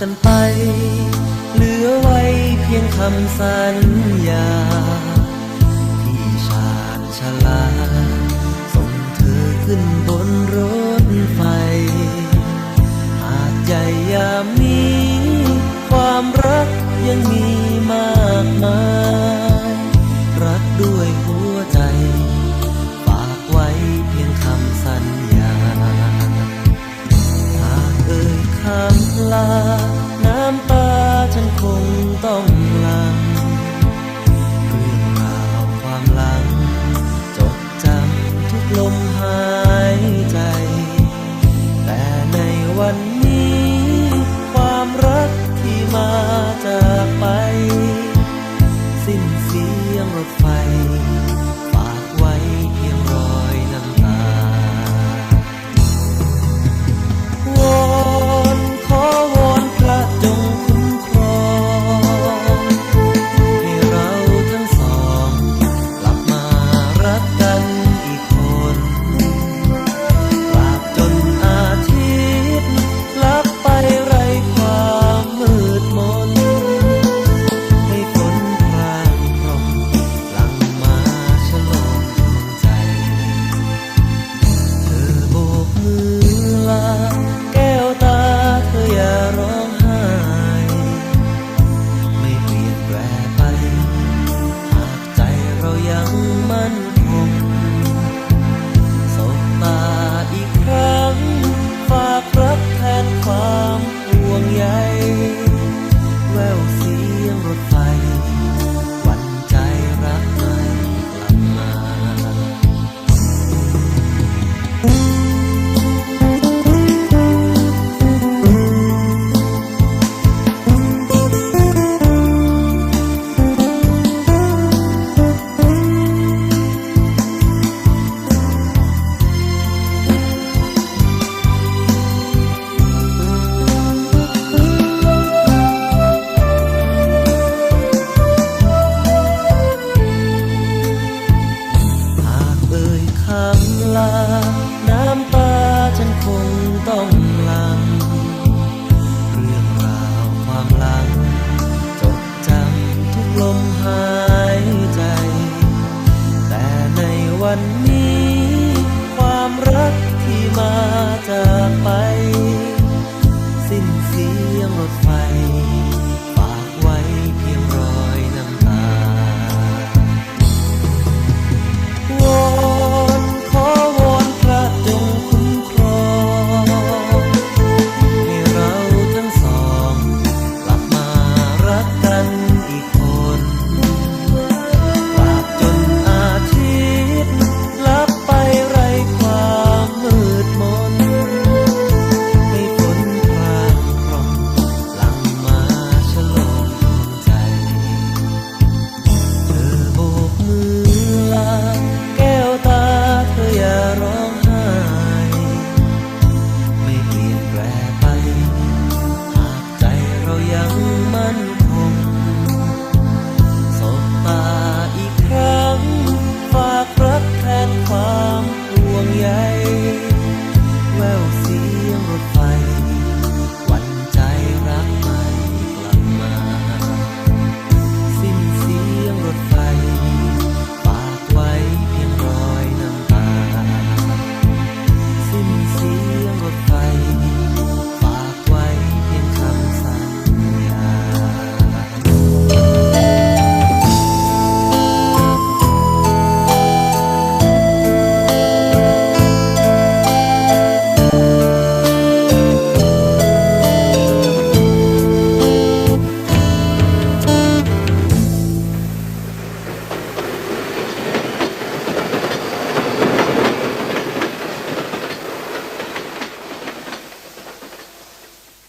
กันไปเหลือไว้เพียงคำสัญญาที่ชาญชลาส่งเธอขึ้นบนรถไฟหากใจยามนี้ความรักยังมีมากมายรักด้วยหัวใจฝากไว้เพียงคำสัญญาหากเอ่ยคำลาน้ำตาฉันคงต้องหลั่งเรื่องราวความหลังจดจำทุกลมหายใจแต่ในวันนี้ความรักที่มาจากไปสิ้นเสียงรถไฟฝากไว้เพียงรอยน้ำตาวอนขอวอนพระจงคุ้มครองให้เราทั้งสองกลับมารักกันอีกคนตราบจนอาทิตย์ลับไปไร้ความมืดมนให้ฝนพรางพรมหลั่งมาฉลองดวงใจเธอโบกมือลาแก้วตาเธออย่าร้องไห้ไม่เปลี่ยนแปลไปหากใจเรายังมั่นคงสบตาอีกครั้งฝากรักแทนความห่วงใยแววเสียงรถไฟหวั่นใจรักไม่กลับมาหากเอ่ยคำลาน้ำตาฉันคงต้องหลั่งเรื่องราวความหลังจดจำทุกลมหายใจแต่ในวันนี้ความรักที่มาจากไปสิ้นเสียงรถไฟ